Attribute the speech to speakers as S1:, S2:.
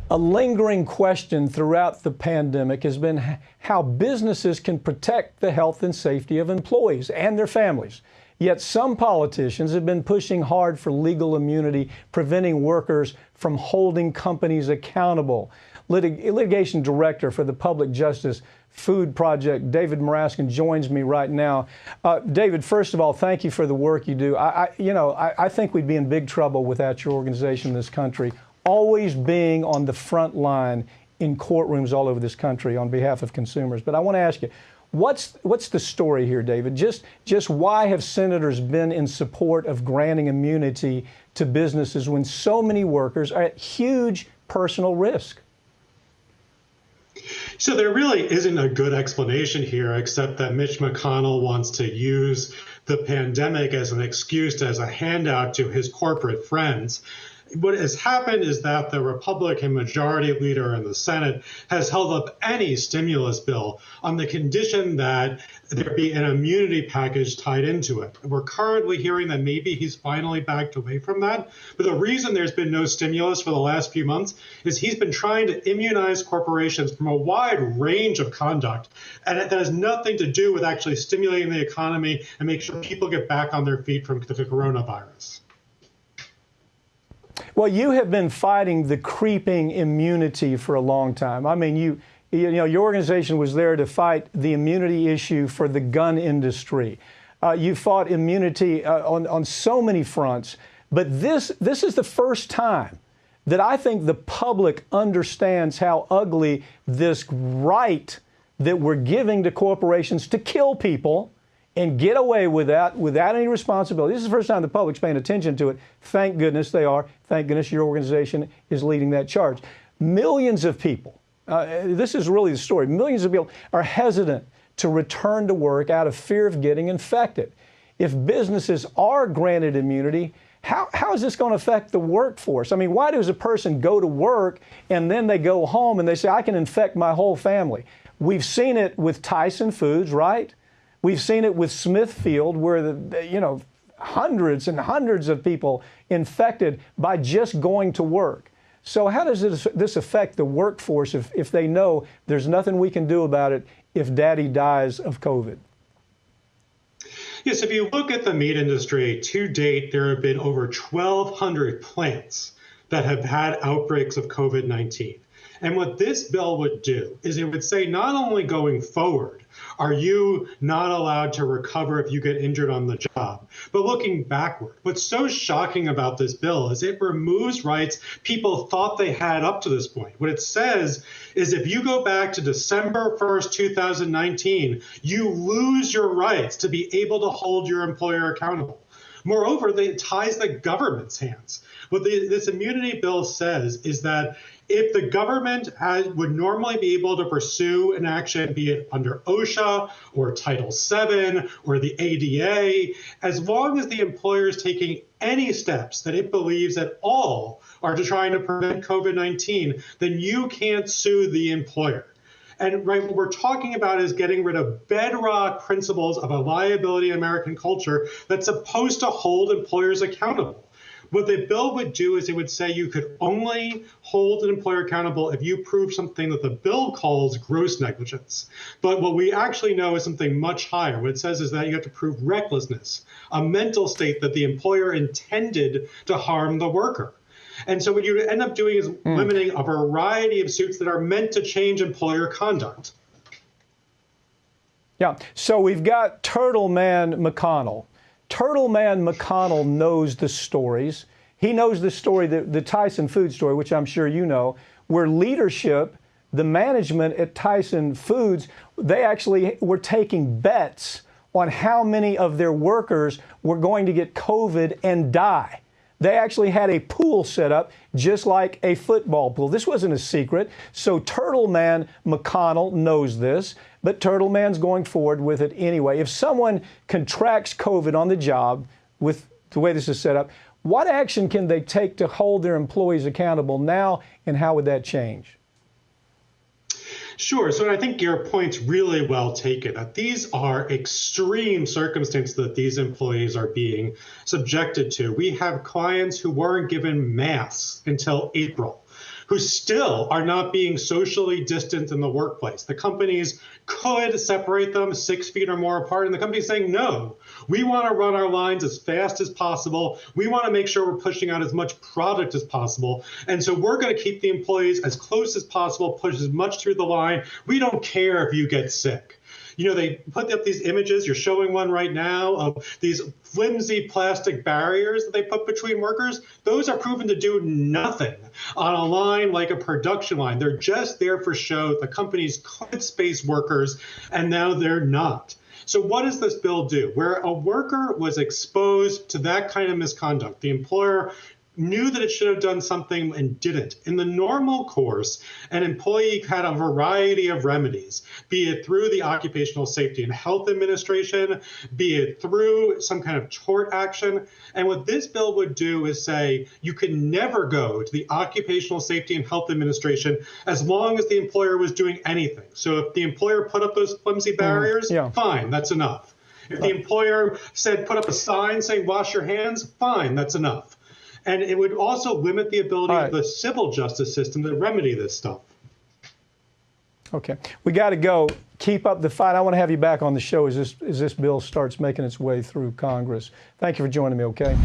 S1: A lingering question throughout the pandemic has been how businesses can protect the health and safety of employees and their families. Yet some politicians have been pushing hard for legal immunity, preventing workers from holding companies accountable. Litigation director for the Public Justice Food Project, David Maraskin, joins me right now. David, first of all, thank you for the work you do. I think we'd be in big trouble without your organization in this country, always being on the front line in courtrooms all over this country on behalf of consumers. But I want to ask you, what's the story here, David? Just why have senators been in support of granting immunity to businesses when so many workers are at huge personal risk?
S2: So there really isn't a good explanation here, except that Mitch McConnell wants to use the pandemic as an excuse, as a handout to his corporate friends. What has happened is that the Republican majority leader in the Senate has held up any stimulus bill on the condition that there be an immunity package tied into it. We're currently hearing that maybe he's finally backed away from that. But the reason there's been no stimulus for the last few months is he's been trying to immunize corporations from a wide range of conduct. And that has nothing to do with actually stimulating the economy and make sure people get back on their feet from the coronavirus.
S1: Well, you have been fighting the creeping immunity for a long time. I mean, your organization was there to fight the immunity issue for the gun industry. You fought immunity on so many fronts. But this is the first time that I think the public understands how ugly this right that we're giving to corporations to kill people and get away with that without any responsibility. This is the first time the public's paying attention to it. Thank goodness they are. Thank goodness your organization is leading that charge. Millions of people, this is really the story, millions of people are hesitant to return to work out of fear of getting infected. If businesses are granted immunity, how is this going to affect the workforce? I mean, why does a person go to work and then they go home and they say, I can infect my whole family? We've seen it with Tyson Foods, right? We've seen it with Smithfield, where hundreds and hundreds of people infected by just going to work. So how does this affect the workforce if they know there's nothing we can do about it if daddy dies of COVID?
S2: Yes, if you look at the meat industry, to date, there have been over 1,200 plants that have had outbreaks of COVID-19. And what this bill would do is it would say not only going forward are you not allowed to recover if you get injured on the job, but looking backward. What's so shocking about this bill is it removes rights people thought they had up to this point. What it says is if you go back to December 1st, 2019, you lose your rights to be able to hold your employer accountable. Moreover, it ties the government's hands. What this immunity bill says is that if the government would normally be able to pursue an action, be it under OSHA or Title VII or the ADA, as long as the employer is taking any steps that it believes at all are to trying to prevent COVID-19, then you can't sue the employer. And right, what we're talking about is getting rid of bedrock principles of a liability in American culture that's supposed to hold employers accountable. What the bill would do is it would say you could only hold an employer accountable if you prove something that the bill calls gross negligence. But what we actually know is something much higher. What it says is that you have to prove recklessness, a mental state that the employer intended to harm the worker. And so what you end up doing is limiting a variety of suits that are meant to change employer conduct.
S1: Yeah, so we've got Turtle Man McConnell. Turtle Man McConnell knows the stories. He knows the story, the Tyson Foods story, which I'm sure you know, where leadership, the management at Tyson Foods, they actually were taking bets on how many of their workers were going to get COVID and die. They actually had a pool set up just like a football pool. This wasn't a secret. So Turtle Man McConnell knows this, but Turtle Man's going forward with it anyway. If someone contracts COVID on the job with the way this is set up, what action can they take to hold their employees accountable now, and how would that change?
S2: Sure. So I think your point's really well taken, that these are extreme circumstances that these employees are being subjected to. We have clients who weren't given masks until April, who still are not being socially distant in the workplace. The companies could separate them 6 feet or more apart, and the company's saying, no, we want to run our lines as fast as possible. We want to make sure we're pushing out as much product as possible. And so we're going to keep the employees as close as possible, push as much through the line. We don't care if you get sick. You know, they put up these images, you're showing one right now, of these flimsy plastic barriers that they put between workers. Those are proven to do nothing on a line like a production line. They're just there for show. The companies could space workers, and now they're not. So what does this bill do? Where a worker was exposed to that kind of misconduct, the employer knew that it should have done something and didn't. In the normal course, an employee had a variety of remedies, be it through the Occupational Safety and Health Administration, be it through some kind of tort action. And what this bill would do is say you can never go to the Occupational Safety and Health Administration as long as the employer was doing anything. So if the employer put up those flimsy barriers, fine, that's enough. If the employer said put up a sign saying wash your hands, fine, that's enough. And it would also limit the ability of the civil justice system to remedy this stuff.
S1: Okay, we got to go. Keep up the fight. I want to have you back on the show as this bill starts making its way through Congress. Thank you for joining me, okay?